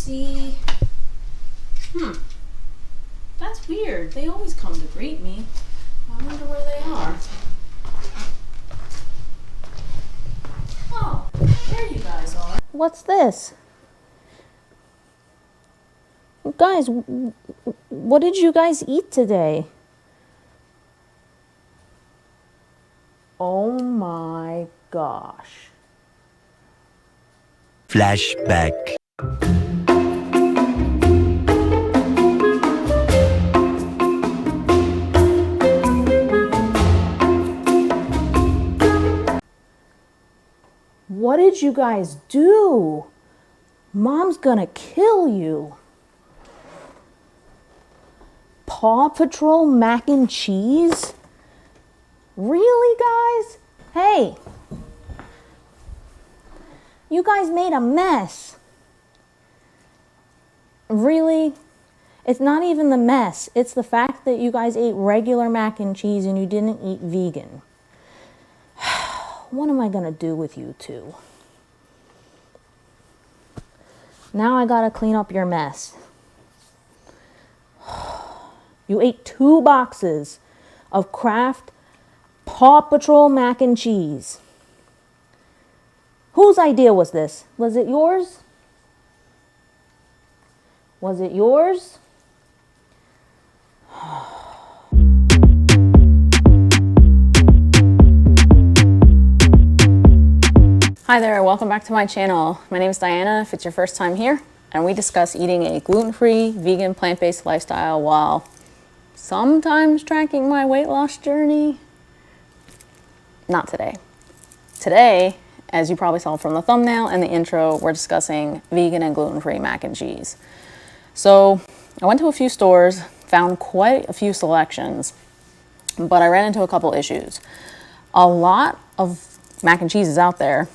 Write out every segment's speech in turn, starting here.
see. That's weird. They always come to greet me. I wonder where they are. Oh, there you guys are. What's this? Guys, what did you guys eat today? Oh my gosh. Flashback. What did you guys do? Mom's gonna kill you. Paw Patrol mac and cheese? Really, guys? Hey, you guys made a mess. Really? It's not even the mess. It's the fact that you guys ate regular mac and cheese and you didn't eat vegan. What am I gonna do with you two? Now I gotta clean up your mess. You ate 2 boxes of Kraft Paw Patrol mac and cheese. Whose idea was this? Was it yours? Was it yours? Hi there, welcome back to my channel. My name is Diana, if it's your first time here, and we discuss eating a gluten-free, vegan, plant-based lifestyle while sometimes tracking my weight loss journey. Not today. Today, as you probably saw from the thumbnail and the intro, we're discussing vegan and gluten-free mac and cheese. So I went to a few stores, found quite a few selections, but I ran into a couple issues. A lot of mac and cheese is out there.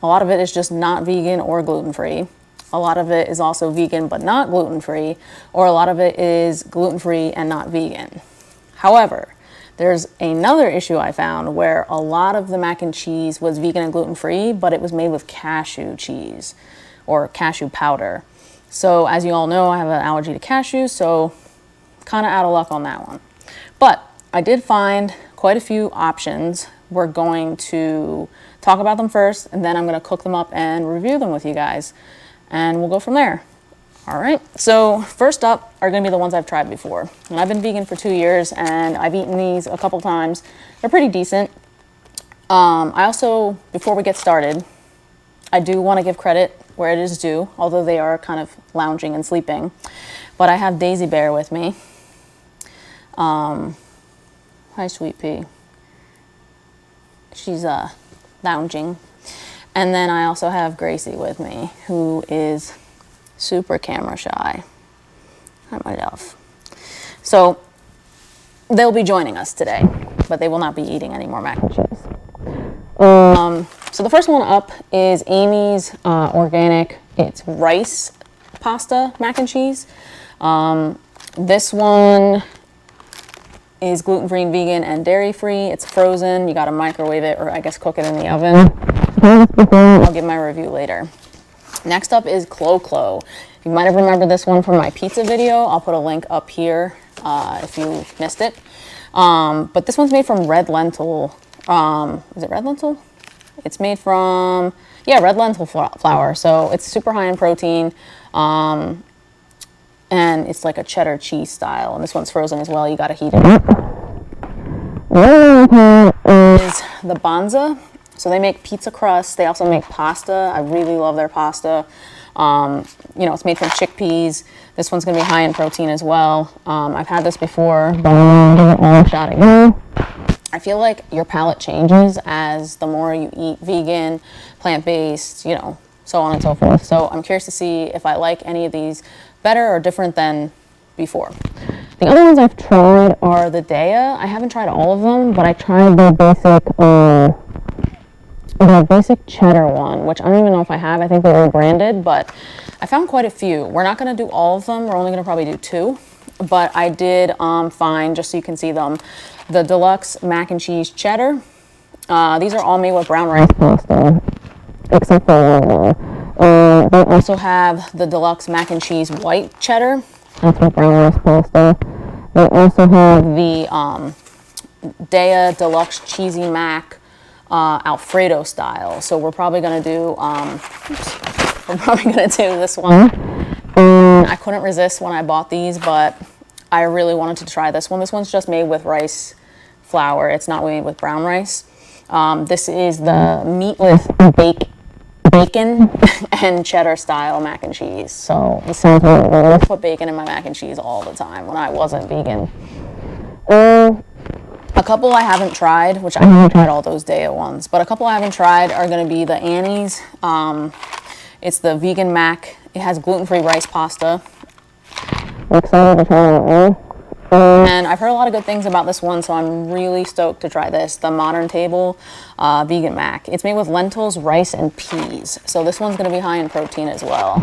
A lot of it is just not vegan or gluten-free. A lot of it is also vegan but not gluten-free, or a lot of it is gluten-free and not vegan. However, there's another issue I found where a lot of the mac and cheese was vegan and gluten-free, but it was made with cashew cheese or cashew powder. So as you all know, I have an allergy to cashews, so kind of out of luck on that one. But I did find quite a few options. We're going to talk about them first, and then I'm going to cook them up and review them with you guys, and we'll go from there. All right, so first up are going to be the ones I've tried before. And I've been vegan for 2 years, and I've eaten these a couple times. They're pretty decent. I also, before we get started, I do want to give credit where it is due, although they are kind of lounging and sleeping. But I have Daisy Bear with me. Hi, Sweet Pea. She's lounging. And then I also have Gracie with me, who is super camera shy. Hi, my love. So they'll be joining us today, but they will not be eating any more mac and cheese. So the first one up is Amy's organic. It's rice pasta mac and cheese. This one is gluten-free, vegan, and dairy-free. It's frozen. You got to microwave it, or I guess cook it in the oven. I'll give my review later. Next up is Clo Clo. You might have remembered this one from my pizza video. I'll put a link up here if you missed it. But this one's made from red lentil. Is it red lentil? It's made from, yeah, red lentil flour. So it's super high in protein. And it's like a cheddar cheese style. And this one's frozen as well. You got to heat it up. Is the Banza. So they make pizza crust. They also make pasta. I really love their pasta. You know, it's made from chickpeas. This one's going to be high in protein as well. I've had this before, but I'm going to give it all a shot again. I feel like your palate changes as the more you eat vegan, plant-based, you know, so on and so forth. So I'm curious to see if I like any of these better or different than before. The other ones I've tried are the Daya. I haven't tried all of them, but I tried the basic cheddar one, which I don't even know if I have. I think they were branded, but I found quite a few. We're not going to do all of them. We're only going to probably do 2. But I did find, just so you can see them, the deluxe mac and cheese cheddar. These are all made with brown rice pasta, except for one of them. They also have the deluxe mac and cheese white cheddar. That's with brown rice pasta. They also have the Dea deluxe cheesy mac Alfredo style. So we're probably gonna do this one. I couldn't resist when I bought these, but I really wanted to try this one. This one's just made with rice flour. It's not made with brown rice. This is the meatless bacon and cheddar style mac and cheese. So this sounds really good. I put bacon in my mac and cheese all the time when I wasn't vegan. A couple I haven't tried, which I haven't tried all those Dea ones, but a couple I haven't tried are going to be the Annie's. It's the vegan mac. It has gluten-free rice pasta. I'm excited to try that one. And I've heard a lot of good things about this one, so I'm really stoked to try this. The Modern Table vegan mac. It's made with lentils, rice, and peas. So this one's going to be high in protein as well.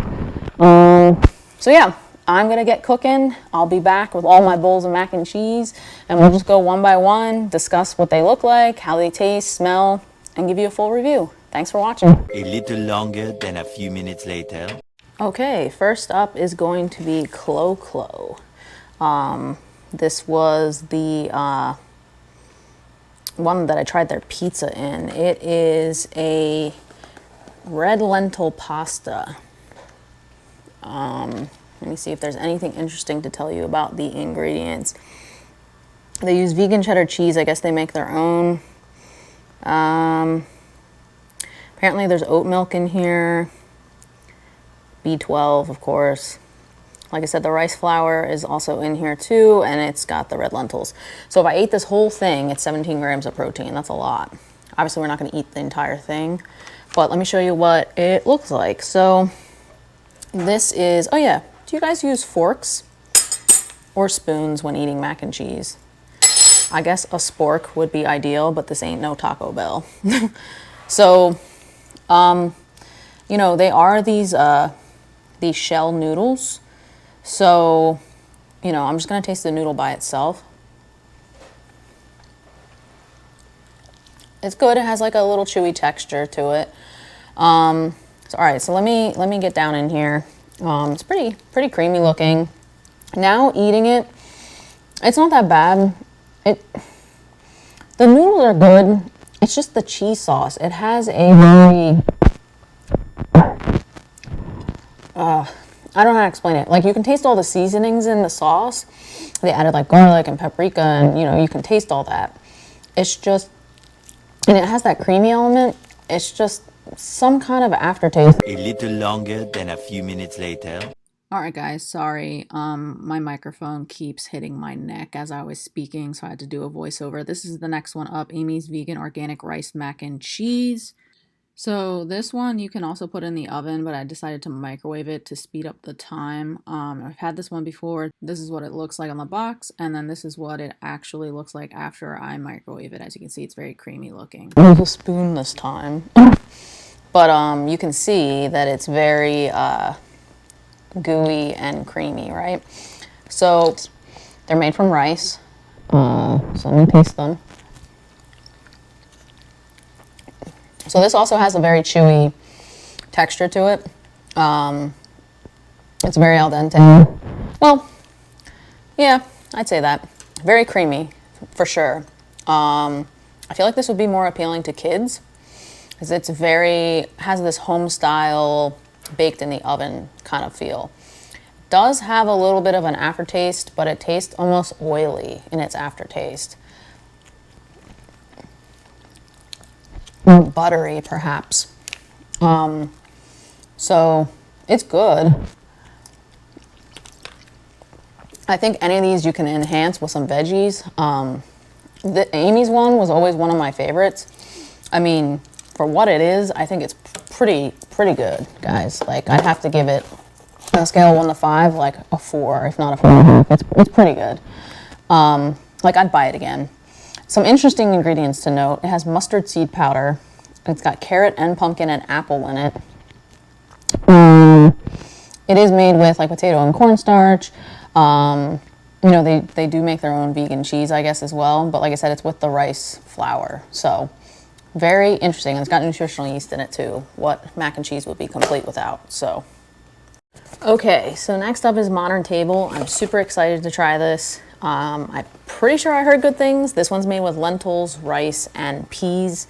So yeah, I'm going to get cooking. I'll be back with all my bowls of mac and cheese, and we'll just go one by one, discuss what they look like, how they taste, smell, and give you a full review. Thanks for watching. A little longer than a few minutes later. Okay, first up is going to be Clo Clo. This was the one that I tried their pizza in. It is a red lentil pasta. Let me see if there's anything interesting to tell you about the ingredients. They use vegan cheddar cheese. I guess they make their own. Apparently there's oat milk in here. B12, of course. Like I said, the rice flour is also in here too, and it's got the red lentils. So if I ate this whole thing, it's 17 grams of protein. That's a lot. Obviously, we're not going to eat the entire thing, but let me show you what it looks like. So this is, oh yeah, do you guys use forks or spoons when eating mac and cheese? I guess a spork would be ideal, but this ain't no Taco Bell. So, you know, they are these shell noodles. So, you know, I'm just going to taste the noodle by itself. It's good. It has like a little chewy texture to it. So, all right, so let me get down in here. It's pretty creamy looking. Now eating it, it's not that bad. The noodles are good. It's just the cheese sauce. It has a very I don't know how to explain it. Like, you can taste all the seasonings in the sauce. They added like garlic and paprika, and you know, you can taste all that. It's just, and it has that creamy element. It's just some kind of aftertaste. A little longer than a few minutes later. All right, guys, sorry. My microphone keeps hitting my neck as I was speaking, so I had to do a voiceover. This is the next one up, Amy's Vegan Organic Rice Mac and Cheese. So this one you can also put in the oven, but I decided to microwave it to speed up the time. I've had this one before. This is what it looks like on the box, and then this is what it actually looks like after I microwave it. As you can see, it's very creamy looking. I use a spoon this time. But you can see that it's very gooey and creamy, right? So they're made from rice. So let me taste them. So this also has a very chewy texture to it. It's very al dente. Well, yeah, I'd say that. Very creamy, for sure. I feel like this would be more appealing to kids, because it's has this home style, baked in the oven kind of feel. Does have a little bit of an aftertaste, but it tastes almost oily in its aftertaste. Buttery, perhaps. So it's good. I think any of these you can enhance with some veggies. The Amy's one was always one of my favorites. I mean, for what it is, I think it's pretty good, guys. Like, I'd have to give it, on a scale of 1 to 5, like a 4, if not a 4.5. It's pretty good. Like, I'd buy it again. Some interesting ingredients to note. It has mustard seed powder. It's got carrot and pumpkin and apple in it. It is made with like potato and cornstarch. You know, they do make their own vegan cheese, I guess, as well. But like I said, it's with the rice flour. So Very interesting. It's got nutritional yeast in it too. What mac and cheese would be complete without. So, okay, so next up is Modern Table. I'm super excited to try this. I'm pretty sure I heard good things. This one's made with lentils, rice, and peas.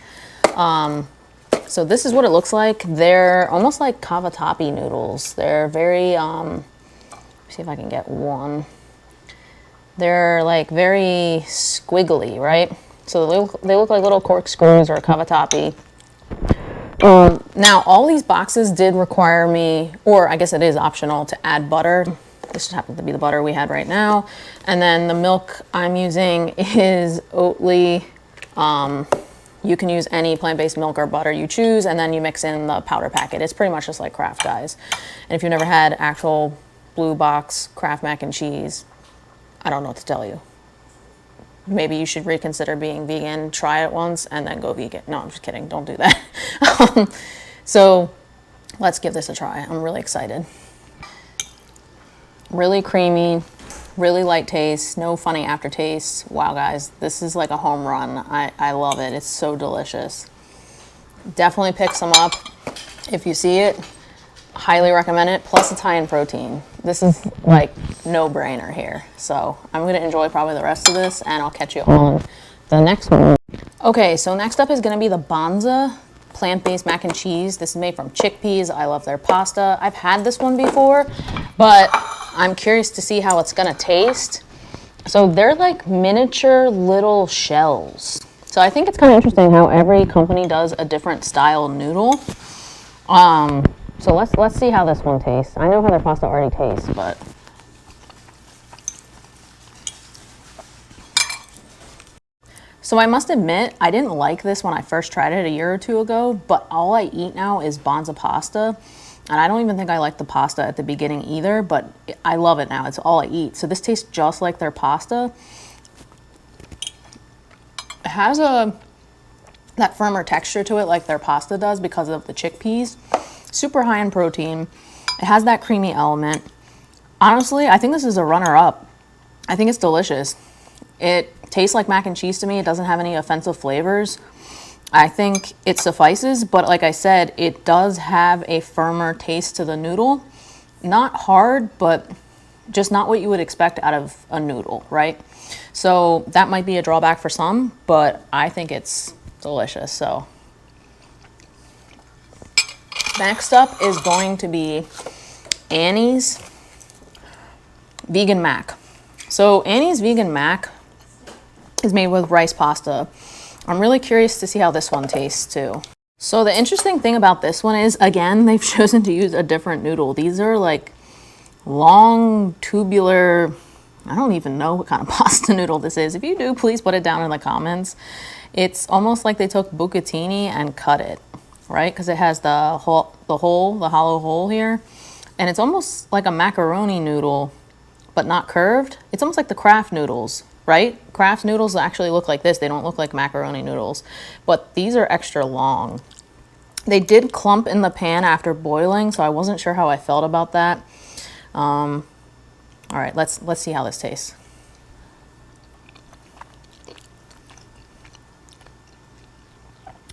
So this is what it looks like. They're almost like cavatappi noodles. They're very, see if I can get one. They're like very squiggly, right? So they look like little corkscrews or a cavatappi. Now, all these boxes did require me, or I guess it is optional, to add butter. This just happens to be the butter we had right now. And then the milk I'm using is Oatly. You can use any plant-based milk or butter you choose, and then you mix in the powder packet. It's pretty much just like Kraft, guys. And if you've never had actual blue box Kraft mac and cheese, I don't know what to tell you. Maybe you should reconsider being vegan, try it once, and then go vegan. No, I'm just kidding. Don't do that. So let's give this a try. I'm really excited. Really creamy, really light taste, no funny aftertaste. Wow, guys, this is like a home run. I love it. It's so delicious. Definitely pick some up if you see it. Highly recommend it. Plus, it's high in protein. This is like no brainer here. So I'm going to enjoy probably the rest of this, and I'll catch you on the next one. Okay, so next up is going to be the Banza plant-based mac and cheese. This is made from chickpeas. I love their pasta. I've had this one before, but I'm curious to see how it's going to taste. So they're like miniature little shells. So I think it's kind of interesting how every company does a different style noodle. So let's see how this one tastes. I know how their pasta already tastes, but so I must admit, I didn't like this when I first tried it a year or two ago, but all I eat now is Banza pasta. And I don't even think I liked the pasta at the beginning either, but I love it now. It's all I eat. So this tastes just like their pasta. It has that firmer texture to it like their pasta does because of the chickpeas. Super high in protein. It has that creamy element. Honestly, I think this is a runner-up. I think it's delicious. It tastes like mac and cheese to me. It doesn't have any offensive flavors. I think it suffices, but like I said, it does have a firmer taste to the noodle. Not hard, but just not what you would expect out of a noodle, right? So that might be a drawback for some, but I think it's delicious. So next up is going to be Annie's Vegan Mac. So Annie's Vegan Mac is made with rice pasta. I'm really curious to see how this one tastes too. So the interesting thing about this one is, again, they've chosen to use a different noodle. These are like long, tubular, I don't even know what kind of pasta noodle this is. If you do, please put it down in the comments. It's almost like they took bucatini and cut it, right? Because it has the hollow hole here. And it's almost like a macaroni noodle, but not curved. It's almost like the Kraft noodles, right? Kraft noodles actually look like this. They don't look like macaroni noodles, but these are extra long. They did clump in the pan after boiling, so I wasn't sure how I felt about that. All right, let's see how this tastes.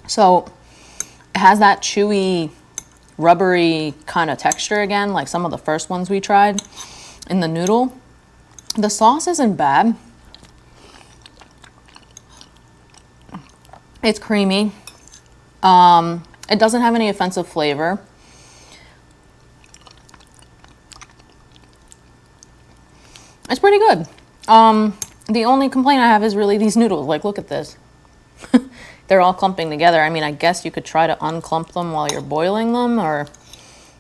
So it has that chewy, rubbery kind of texture again, like some of the first ones we tried in the noodle. The sauce isn't bad. It's creamy. It doesn't have any offensive flavor. It's pretty good. The only complaint I have is really these noodles. Like, look at this. They're all clumping together. I mean, I guess you could try to unclump them while you're boiling them, or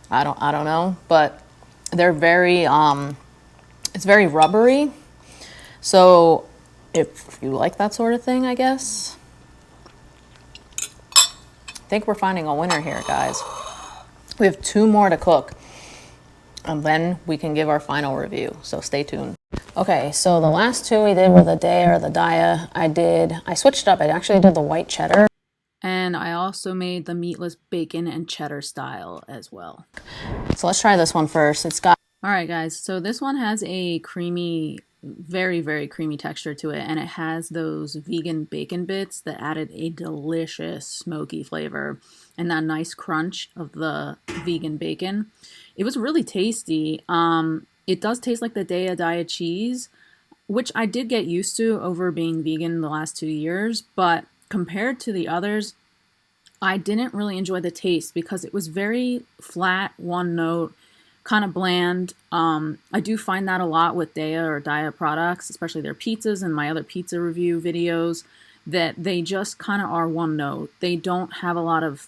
I don't know. But they're very, it's very rubbery. So if you like that sort of thing, I guess. I think we're finding a winner here, guys. We have 2 more to cook, and then we can give our final review, so stay tuned. Okay, so the last 2 we did were the day or the dia. I switched up. I actually did the white cheddar. And I also made the meatless bacon and cheddar style as well. So let's try this one first. All right, guys, so this one has a creamy very, very creamy texture to it, and it has those vegan bacon bits that added a delicious smoky flavor and that nice crunch of the vegan bacon. It was really tasty. It does taste like the Daya cheese, which I did get used to over being vegan the last 2 years, but compared to the others, I didn't really enjoy the taste because it was very flat, one note, kind of bland. I do find that a lot with Daya or Daya products, especially their pizzas and my other pizza review videos, that they just kind of are one note. They don't have a lot of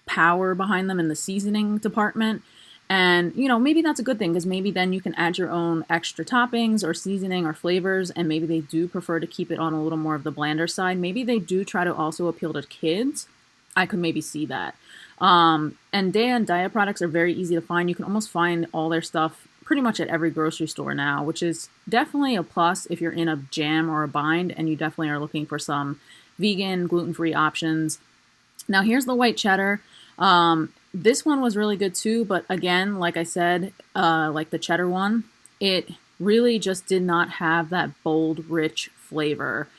power behind them in the seasoning department. And, maybe that's a good thing because maybe then you can add your own extra toppings or seasoning or flavors. And maybe they do prefer to keep it on a little more of the blander side. Maybe they do try to also appeal to kids. I could maybe see that. And Daya and Daya products are very easy to find. You can almost find all their stuff pretty much at every grocery store now, which is definitely a plus if you're in a jam or a bind and you definitely are looking for some vegan, gluten-free options. Now here's the white cheddar. This one was really good too, but again, like I said, like the cheddar one, it really just did not have that bold, rich flavor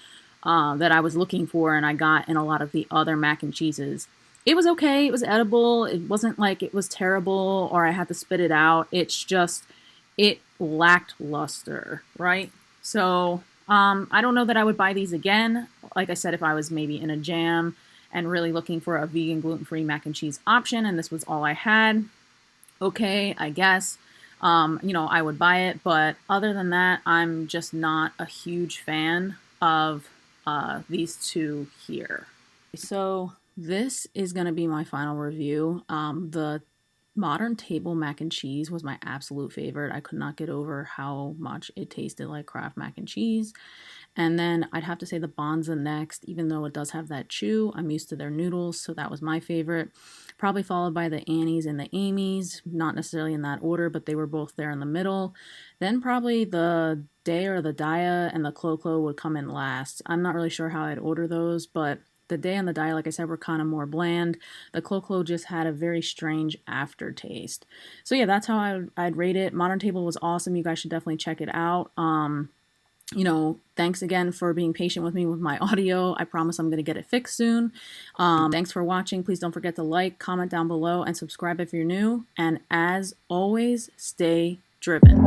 that I was looking for and I got in a lot of the other mac and cheeses. It was okay. It was edible. It wasn't like it was terrible or I had to spit it out. It's just, it lacked luster, right? So I don't know that I would buy these again. Like I said, if I was maybe in a jam and really looking for a vegan gluten-free mac and cheese option and this was all I had, okay, I guess. I would buy it, but other than that, I'm just not a huge fan of these two here. So this is going to be my final review. The modern table mac and cheese was my absolute favorite. I could not get over how much it tasted like Kraft mac and cheese. And then I'd have to say the Bonza next, even though it does have that chew. I'm used to their noodles, so that was my favorite. Probably followed by the Annie's and the Amy's, not necessarily in that order, but they were both there in the middle. Then probably the Day or the Daya and the Clo Clo would come in last. I'm not really sure how I'd order those, but the Day and the Daya, like I said, were kind of more bland. The Clo Clo just had a very strange aftertaste. So yeah, that's how I'd rate it. Modern Table was awesome. You guys should definitely check it out. Thanks again for being patient with me with my audio. I promise I'm going to get it fixed soon. Thanks for watching. Please don't forget to like, comment down below, and subscribe if you're new. And as always, stay driven.